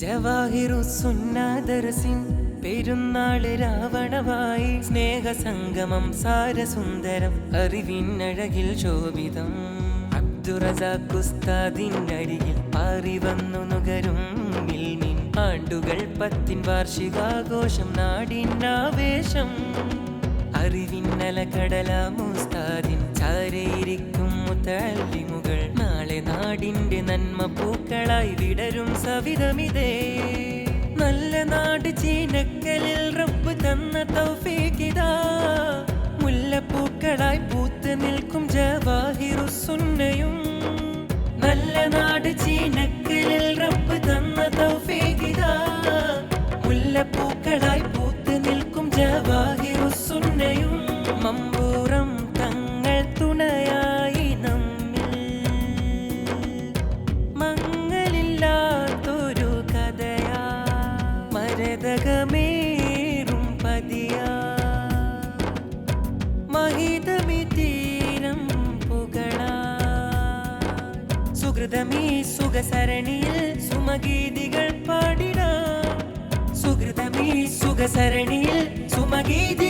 ജവാഹിറുസുന്നാദർസിൻ പെരുന്നാള് രാവണവായി സ്നേഹസംഗമം സാരസുന്ദരം അറിവിനഴകിൽ ശോഭിതം അബ്ദുറസാഖ് ഉസ്താദിന്റെ അരികിൽ പാറി വന്നു നുകരും ഇൽമിൻ ആണ്ടുകൾ 10 വാർഷികാഘോഷം നാടിനാവേശം അറിവിന്നല കടലാമുസ്താദിൻ ചാരയിരിക്കും മുതല്ലിമുകൾ നാളെ നാടിന്റെ നന്മ പൂക്കളായി വിടരും സവിധമിതേ നല്ല നാട് ചീനക്കലിൽ റബ്ബ് തന്ന തൗഫീഖിതാ മുല്ലപ്പൂക്കളായി പൂത്ത് നിൽക്കും ജവാഹിറുസുന്നയും നല്ല നാട് ചീനക്കലിൽ റബ്ബ് തന്ന തൗഫീഖിതാ മുല്ലപ്പൂക്കളായി പൂത്ത് നിൽക്കും ജവാഹിറുസുന്നയും മമ്പൂറം തങ്ങൾ തുണയായി നമ്മിൽ മങ്ങലില്ലാത്തൊരു കഥയാ മരതകമേറും പതിയാ മഹിതമി തീരം പുകളാ സുഹൃതമീ സുഖസരണിയിൽ സുമഗീതികൾ പാടിടാം സുഹൃതമീ സുഖസരണിയിൽ സുമഗീതി